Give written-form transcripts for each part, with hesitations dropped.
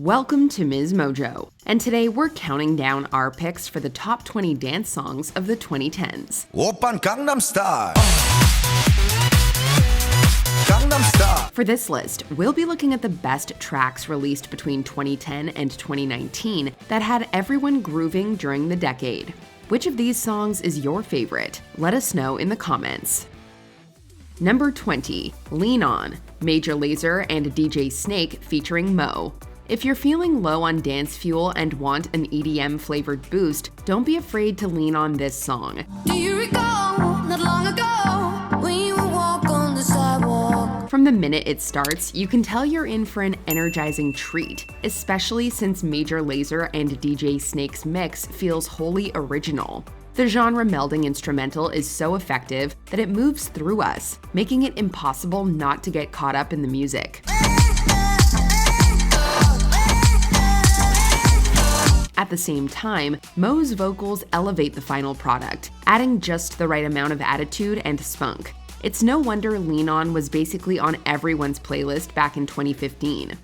Welcome to MsMojo, and today we're counting down our picks for the top 20 dance songs of the 2010s. Oppan Gangnam Style. Gangnam Style. For this list, we'll be looking at the best tracks released between 2010 and 2019 that had everyone grooving during the decade. Which of these songs is your favorite? Let us know in the comments. Number 20, Lean On, Major Lazer and DJ Snake featuring Mo. If you're feeling low on dance fuel and want an EDM-flavored boost, don't be afraid to lean on this song. Do you recall not long ago when you would walk on the sidewalk? From the minute it starts, you can tell you're in for an energizing treat, especially since Major Lazer and DJ Snake's mix feels wholly original. The genre-melding instrumental is so effective that it moves through us, making it impossible not to get caught up in the music. At the same time, Mo's vocals elevate the final product, adding just the right amount of attitude and spunk. It's no wonder Lean On was basically on everyone's playlist back in 2015.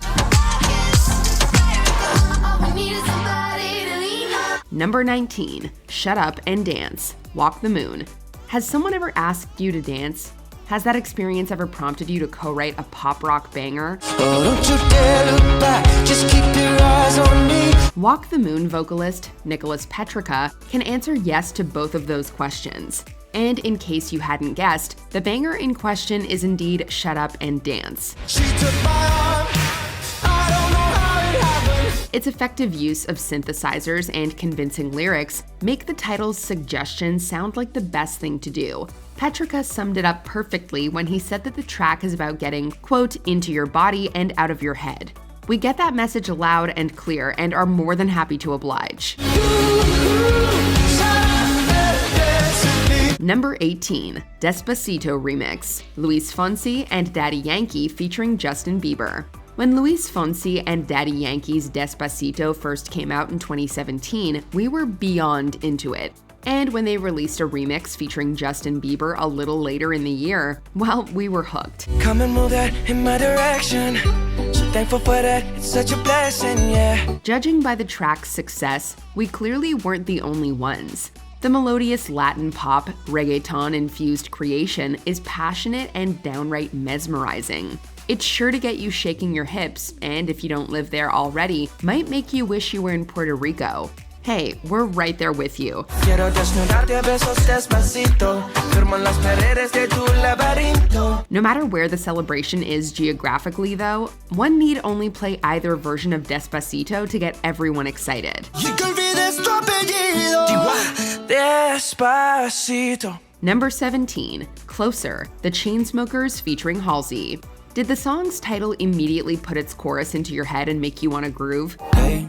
Number 19, Shut Up and Dance, Walk the Moon. Has someone ever asked you to dance? Has that experience ever prompted you to co-write a pop rock banger? Oh, don't you dare look back, just keep your eyes on me. Walk the Moon vocalist Nicholas Petrica can answer yes to both of those questions. And in case you hadn't guessed, the banger in question is indeed Shut Up and Dance. She took my arm, I don't know how it happened. Its effective use of synthesizers and convincing lyrics make the title's suggestions sound like the best thing to do. Petrica summed it up perfectly when he said that the track is about getting, quote, into your body and out of your head. We get that message loud and clear and are more than happy to oblige. Number 18, Despacito Remix, Luis Fonsi and Daddy Yankee featuring Justin Bieber. When Luis Fonsi and Daddy Yankee's Despacito first came out in 2017, we were beyond into it. And when they released a remix featuring Justin Bieber a little later in the year, well, we were hooked. Come and move that in my direction. So thankful for that, it's such a blessing, yeah. Judging by the track's success, we clearly weren't the only ones. The melodious Latin pop, reggaeton-infused creation is passionate and downright mesmerizing. It's sure to get you shaking your hips, and if you don't live there already, might make you wish you were in Puerto Rico. Hey, we're right there with you. Quiero desnudarte a besos despacito. Firmo en las paredes de tu laberinto. No matter where the celebration is geographically, though, one need only play either version of Despacito to get everyone excited. Y que olvides tu apellido. Despacito. Number 17, Closer, The Chainsmokers featuring Halsey. Did the song's title immediately put its chorus into your head and make you want to groove? Hey,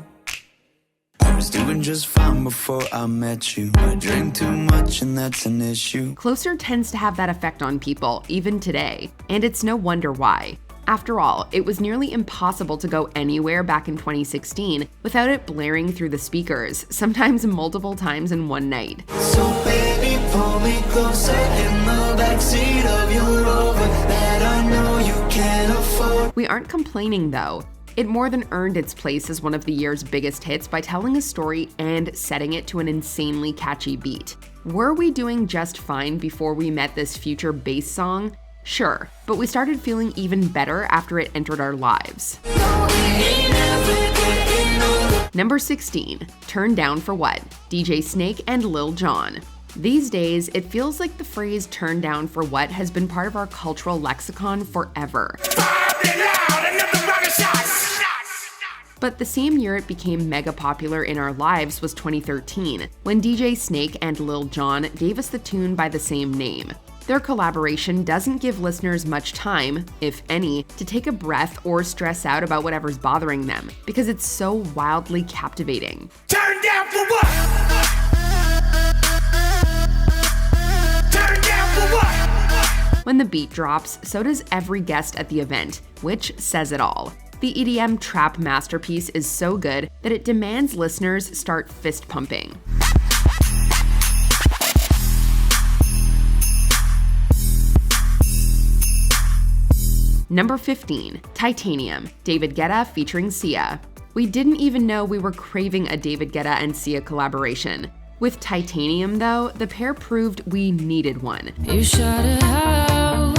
I was doing just fine before I met you. I drink too much and that's an issue. Closer tends to have that effect on people, even today, and it's no wonder why. After all, it was nearly impossible to go anywhere back in 2016 without it blaring through the speakers, sometimes multiple times in one night. So baby, pull me closer in the backseat of your Rover that I know you can't afford. We aren't complaining though. It more than earned its place as one of the year's biggest hits by telling a story and setting it to an insanely catchy beat. Were we doing just fine before we met this future bass song? Sure, but we started feeling even better after it entered our lives. Number 16, Turn Down for What? DJ Snake and Lil Jon. These days, it feels like the phrase turn down for what has been part of our cultural lexicon forever. But the same year it became mega popular in our lives was 2013, when DJ Snake and Lil Jon gave us the tune by the same name. Their collaboration doesn't give listeners much time, if any, to take a breath or stress out about whatever's bothering them, because it's so wildly captivating. Turn down for what? Turn down for what? When the beat drops, so does every guest at the event, which says it all. The EDM trap masterpiece is so good that it demands listeners start fist pumping. Number 15, Titanium, David Guetta featuring Sia. We didn't even know we were craving a David Guetta and Sia collaboration. With Titanium, though, the pair proved we needed one. You shout it out,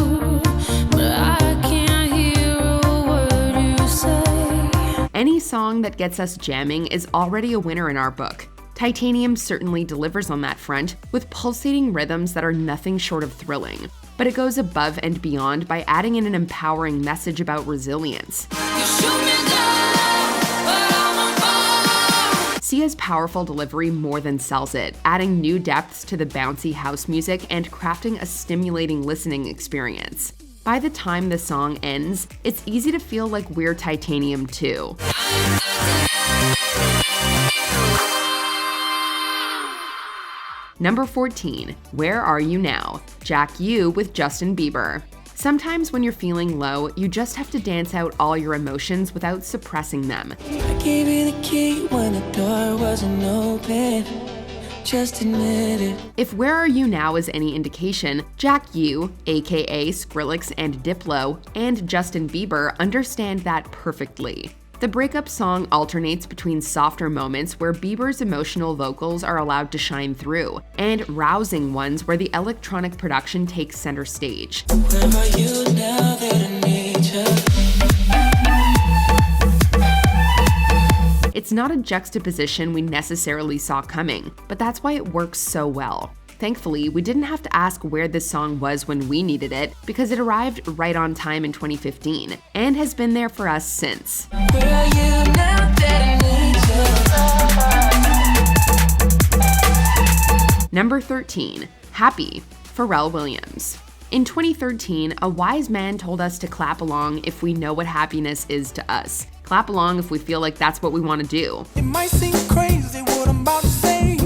but I can't hear a word you say. Any song that gets us jamming is already a winner in our book. Titanium certainly delivers on that front, with pulsating rhythms that are nothing short of thrilling. But it goes above and beyond by adding in an empowering message about resilience. You shoot me down, but I'm on fire. Sia's powerful delivery more than sells it, adding new depths to the bouncy house music and crafting a stimulating listening experience. By the time the song ends, it's easy to feel like we're Titanium too. Number 14, Where Are You Now? Jack U with Justin Bieber. Sometimes when you're feeling low, you just have to dance out all your emotions without suppressing them. I gave you the key when the door wasn't open. Just admit it. If Where Are You Now is any indication, Jack U, aka Skrillex and Diplo, and Justin Bieber understand that perfectly. The breakup song alternates between softer moments where Bieber's emotional vocals are allowed to shine through, and rousing ones where the electronic production takes center stage. Where are you now that I need you? It's not a juxtaposition we necessarily saw coming, but that's why it works so well. Thankfully, we didn't have to ask where this song was when we needed it, because it arrived right on time in 2015, and has been there for us since. Where are you now that I need you? Number 13, Happy, Pharrell Williams. In 2013, a wise man told us to clap along if we know what happiness is to us. Clap along if we feel like that's what we want to do. It might seem crazy what I'm about to say.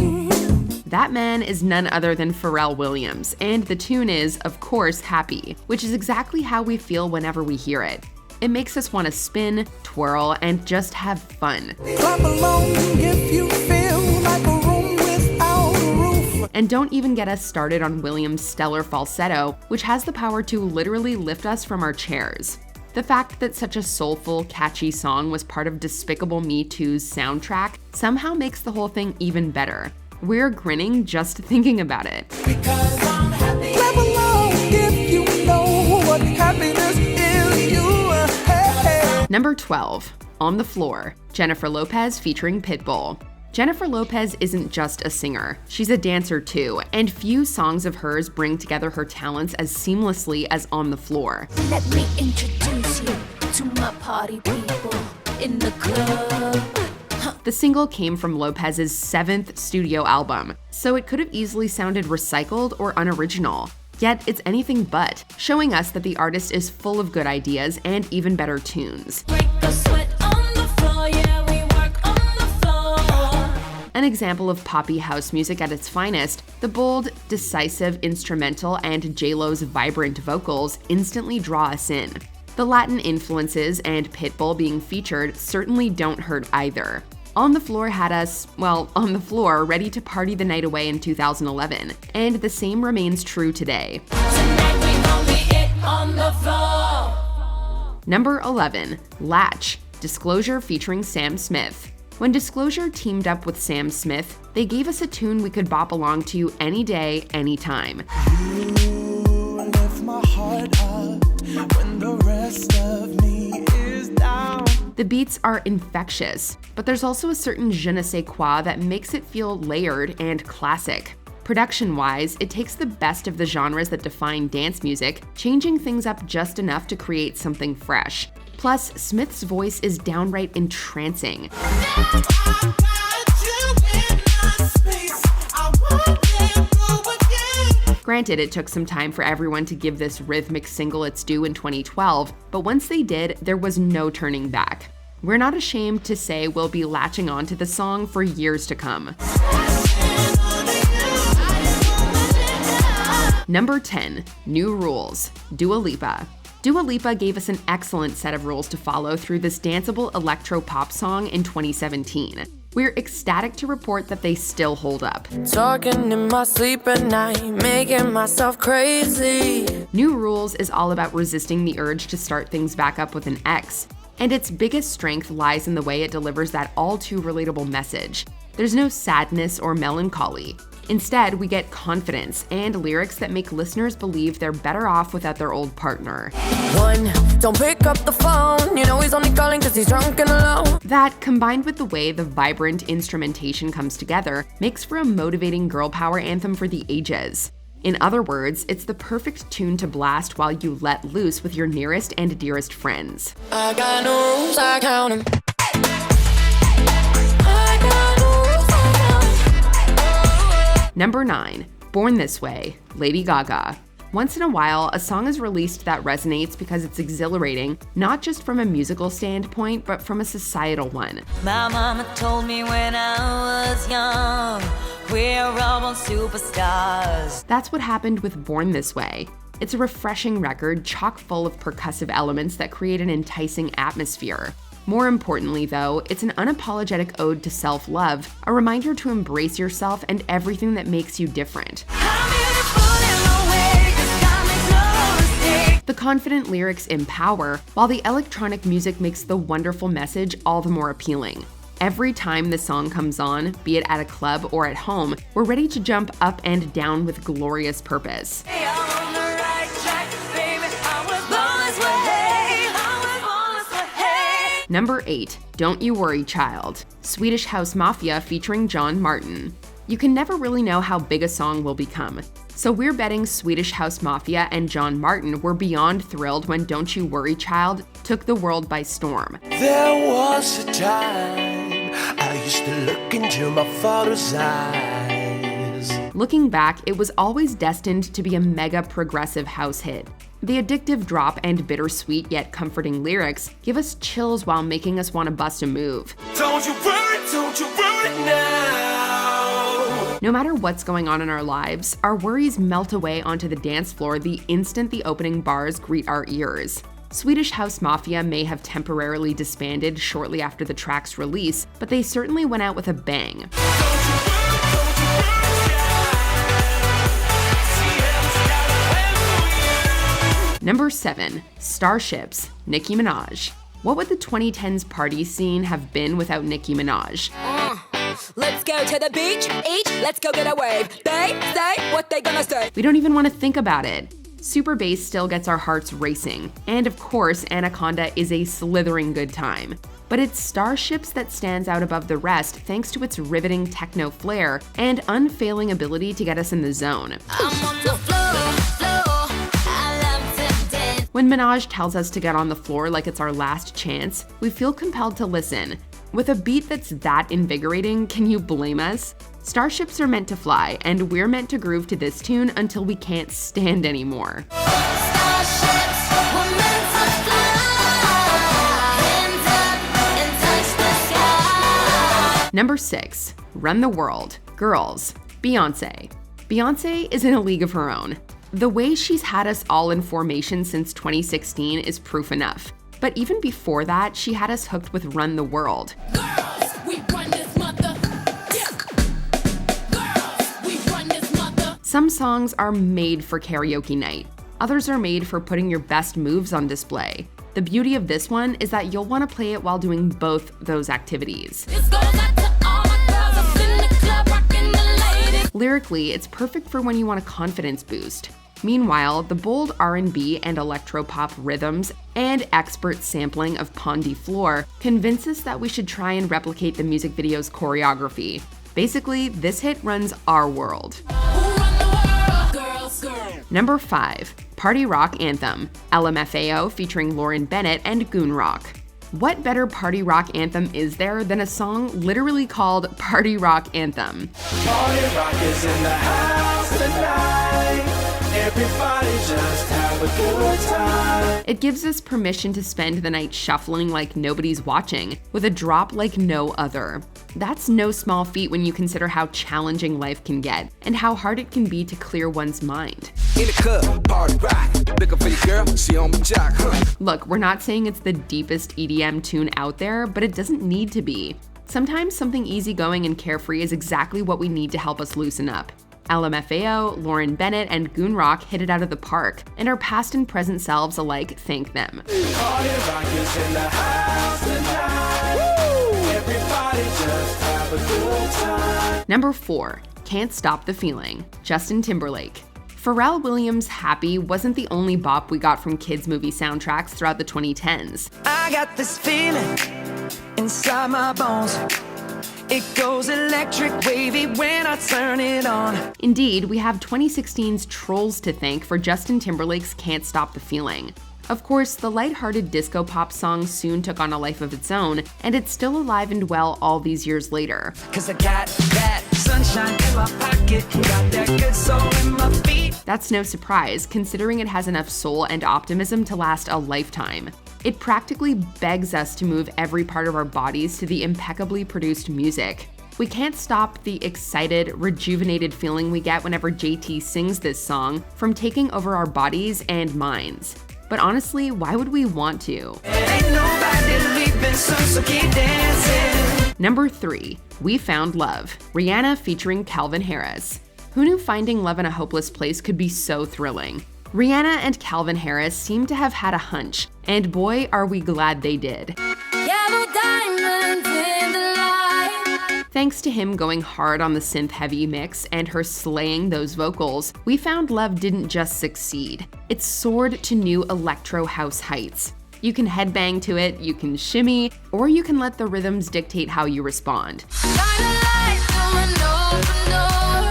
That man is none other than Pharrell Williams, and the tune is, of course, Happy, which is exactly how we feel whenever we hear it. It makes us want to spin, twirl, and just have fun. Clap along if you feel like a room without a roof. And don't even get us started on Williams' stellar falsetto, which has the power to literally lift us from our chairs. The fact that such a soulful, catchy song was part of Despicable Me 2's soundtrack somehow makes the whole thing even better. We're grinning just thinking about it. Because I'm happy. Clap along if you know what happiness is. Hey. Number 12, On the Floor, Jennifer Lopez featuring Pitbull. Jennifer Lopez isn't just a singer, she's a dancer too, and few songs of hers bring together her talents as seamlessly as On the Floor. Let me introduce you to my party people in the club. The single came from Lopez's 7th studio album, so it could have easily sounded recycled or unoriginal. Yet it's anything but, showing us that the artist is full of good ideas and even better tunes. Break the sweat on the floor, yeah, we work on the floor. An example of poppy house music at its finest, the bold, decisive instrumental and J-Lo's vibrant vocals instantly draw us in. The Latin influences and Pitbull being featured certainly don't hurt either. On the Floor had us, well, on the floor, ready to party the night away in 2011, and the same remains true today. Tonight we gon' be it on the floor. Number 11, Latch, Disclosure featuring Sam Smith. When Disclosure teamed up with Sam Smith, they gave us a tune we could bop along to any day, anytime. You lift my heart up when the rest of me is down. The beats are infectious, but there's also a certain je ne sais quoi that makes it feel layered and classic. Production-wise, it takes the best of the genres that define dance music, changing things up just enough to create something fresh. Plus, Smith's voice is downright entrancing. Granted, it took some time for everyone to give this rhythmic single its due in 2012, but once they did, there was no turning back. We're not ashamed to say we'll be latching on to the song for years to come. Number 10, New Rules, Dua Lipa. Dua Lipa gave us an excellent set of rules to follow through this danceable electro-pop song in 2017. We're ecstatic to report that they still hold up. Talking in my sleep at night, making myself crazy. New Rules is all about resisting the urge to start things back up with an ex. And its biggest strength lies in the way it delivers that all-too-relatable message. There's no sadness or melancholy. Instead, we get confidence and lyrics that make listeners believe they're better off without their old partner. One, don't pick up the phone, you know he's only calling cause he's drunk and alone. That, combined with the way the vibrant instrumentation comes together, makes for a motivating girl power anthem for the ages. In other words, it's the perfect tune to blast while you let loose with your nearest and dearest friends. I got no rules, I count 'em. Number 9. Born This Way, Lady Gaga. Once in a while, a song is released that resonates because it's exhilarating, not just from a musical standpoint, but from a societal one. My mama told me when I was young, we're all born superstars. That's what happened with Born This Way. It's a refreshing record chock full of percussive elements that create an enticing atmosphere. More importantly, though, it's an unapologetic ode to self-love, a reminder to embrace yourself and everything that makes you different. The confident lyrics empower, while the electronic music makes the wonderful message all the more appealing. Every time the song comes on, be it at a club or at home, we're ready to jump up and down with glorious purpose. Number 8. Don't You Worry, Child, Swedish House Mafia featuring John Martin. You can never really know how big a song will become, so we're betting Swedish House Mafia and John Martin were beyond thrilled when Don't You Worry, Child took the world by storm. There was a time I used to look into my father's eyes. Looking back, it was always destined to be a mega progressive house hit. The addictive drop and bittersweet yet comforting lyrics give us chills while making us want to bust a move. Don't you worry now. No matter what's going on in our lives, our worries melt away onto the dance floor the instant the opening bars greet our ears. Swedish House Mafia may have temporarily disbanded shortly after the track's release, but they certainly went out with a bang. Number 7. Starships, Nicki Minaj. What would the 2010s party scene have been without Nicki Minaj? Let's go to the beach, let's go get a wave. They say what they gonna say. We don't even want to think about it. Super bass still gets our hearts racing. And of course, Anaconda is a slithering good time. But it's Starships that stands out above the rest thanks to its riveting techno flair and unfailing ability to get us in the zone. I'm on the floor. I love to dance. When Minaj tells us to get on the floor like it's our last chance, we feel compelled to listen. With a beat that's that invigorating, can you blame us? Starships are meant to fly, and we're meant to groove to this tune until we can't stand anymore. Starships were meant to fly. Hands up and touch the sky. Number 6. Run the World, Girls, Beyoncé. Beyoncé is in a league of her own. The way she's had us all in formation since 2016 is proof enough. But even before that, she had us hooked with Run the World. Girls, we run this mother. Yeah. Girls, we run this mother. Some songs are made for karaoke night. Others are made for putting your best moves on display. The beauty of this one is that you'll want to play it while doing both those activities. This goes out to all my girls up in the club, rocking the ladies. Lyrically, it's perfect for when you want a confidence boost. Meanwhile, the bold R&B and electropop rhythms and expert sampling of Pon de Floor convince us that we should try and replicate the music video's choreography. Basically, this hit runs our world. Who run the world? Girls, girls. Number 5. Party Rock Anthem, LMFAO featuring Lauren Bennett and Goon Rock. What better party rock anthem is there than a song literally called Party Rock Anthem? Party rock is in the house tonight. Everybody just have a good time. It gives us permission to spend the night shuffling like nobody's watching, with a drop like no other. That's no small feat when you consider how challenging life can get, and how hard it can be to clear one's mind. In the club, party rock. Looking for your girl, she on my jock. Look, we're not saying it's the deepest EDM tune out there, but it doesn't need to be. Sometimes something easygoing and carefree is exactly what we need to help us loosen up. LMFAO, Lauren Bennett, and Goon Rock hit it out of the park, and our past and present selves alike thank them. Party rock is in the house. the night. Everybody just have a good time. Number 4, Can't Stop the Feeling, Justin Timberlake. Pharrell Williams' Happy wasn't the only bop we got from kids' movie soundtracks throughout the 2010s. I got this feeling inside my bones. It goes electric wavy when I turn it on. Indeed, we have 2016's Trolls to thank for Justin Timberlake's Can't Stop the Feeling. Of course, the lighthearted disco pop song soon took on a life of its own, and it's still alive and well all these years later. 'Cause I got that sunshine in my pocket, got that good soul in my feet. That's no surprise, considering it has enough soul and optimism to last a lifetime. It practically begs us to move every part of our bodies to the impeccably produced music. We can't stop the excited, rejuvenated feeling we get whenever JT sings this song from taking over our bodies and minds. But honestly, why would we want to? Ain't nobody leaving, so keep dancing. Number 3, We Found Love, Rihanna featuring Calvin Harris. Who knew finding love in a hopeless place could be so thrilling? Rihanna and Calvin Harris seem to have had a hunch, and boy, are we glad they did. Yellow diamonds in the light. Thanks to him going hard on the synth-heavy mix and her slaying those vocals, We Found Love didn't just succeed. It soared to new electro house heights. You can headbang to it, you can shimmy, or you can let the rhythms dictate how you respond. Shine a light through an open door.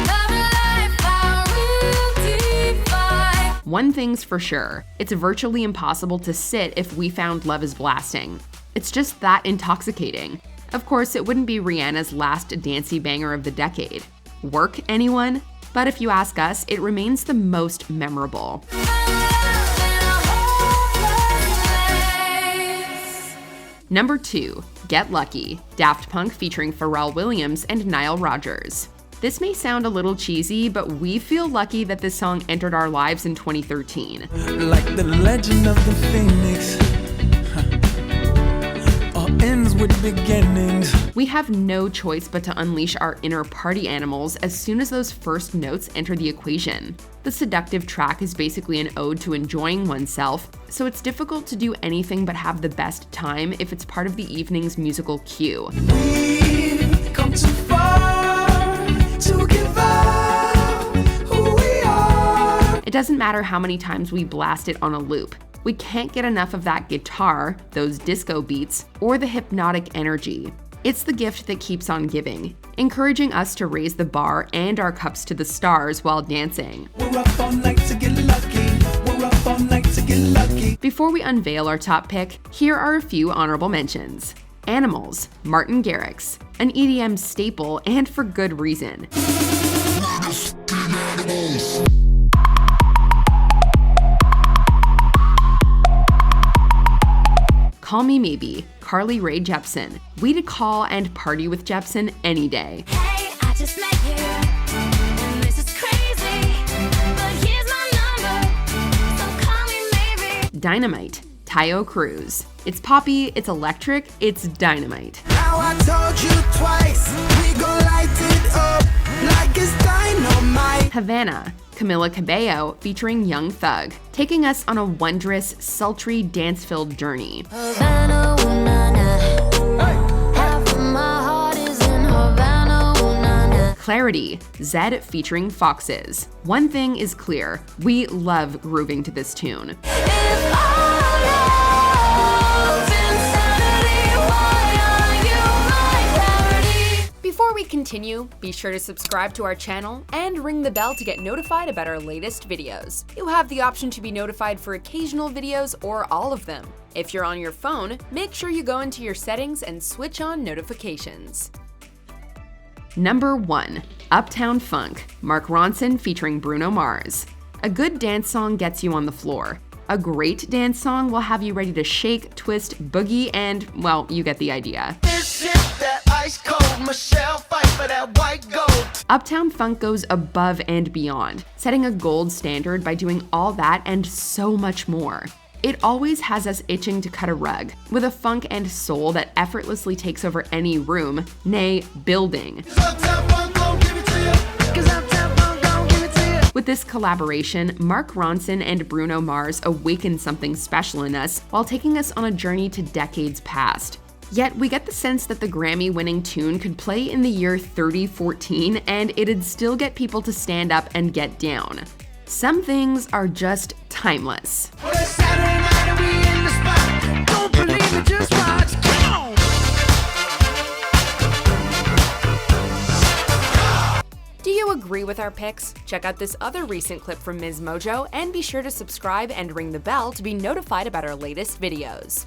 Love and life, how we'll define. One thing's for sure, it's virtually impossible to sit if We Found Love is blasting. It's just that intoxicating. Of course, it wouldn't be Rihanna's last dancey banger of the decade. Work, anyone? But if you ask us, it remains the most memorable. Number 2, Get Lucky, Daft Punk featuring Pharrell Williams and Nile Rodgers. This may sound a little cheesy, but we feel lucky that this song entered our lives in 2013. Like the legend of the phoenix, all ends with beginnings. We have no choice but to unleash our inner party animals as soon as those first notes enter the equation. The seductive track is basically an ode to enjoying oneself, so it's difficult to do anything but have the best time if it's part of the evening's musical cue. We've come too far to give up who we are. It doesn't matter how many times we blast it on a loop. We can't get enough of that guitar, those disco beats, or the hypnotic energy. It's the gift that keeps on giving, encouraging us to raise the bar and our cups to the stars while dancing. We're up all night to get lucky. We're up all night to get lucky. Before we unveil our top pick, here are a few honorable mentions. Animals, Martin Garrix, an EDM staple and for good reason. Call Me Maybe, Carly Rae Jepsen. We'd call and party with Jepsen any day. Hey, I just met you, and this is crazy, but here's my number, so call me maybe. Dynamite, Tayo Cruz. It's poppy, it's electric, it's dynamite. Now I told you twice, we gon' light it up like it's dynamite. Havana, Camila Cabello featuring Young Thug, taking us on a wondrous, sultry, dance-filled journey. Havana, ooh, na, na. Half of my heart is in Havana, ooh, na, na. Clarity, Zed featuring Foxes. One thing is clear, we love grooving to this tune. If all love's insanity, why are you my parody? Before we continue, be sure to subscribe to our channel and ring the bell to get notified about our latest videos. You have the option to be notified for occasional videos or all of them. If you're on your phone, make sure you go into your settings and switch on notifications. Number 1, Uptown Funk, Mark Ronson featuring Bruno Mars. A good dance song gets you on the floor. A great dance song will have you ready to shake, twist, boogie, and, well, you get the idea. This shit that ice cold, Michelle fight for that white gold. Uptown Funk goes above and beyond, setting a gold standard by doing all that and so much more. It always has us itching to cut a rug, with a funk and soul that effortlessly takes over any room, nay, building. Uptown Funk gon' give it to you, 'cause Uptown Funk gon' give it to you. With this collaboration, Mark Ronson and Bruno Mars awakened something special in us while taking us on a journey to decades past. Yet we get the sense that the Grammy-winning tune could play in the year 3014 and it'd still get people to stand up and get down. Some things are just timeless. Well, it's Saturday night and we in the spot. Don't believe it, just watch. Come on. Do you agree with our picks? Check out this other recent clip from MsMojo and be sure to subscribe and ring the bell to be notified about our latest videos.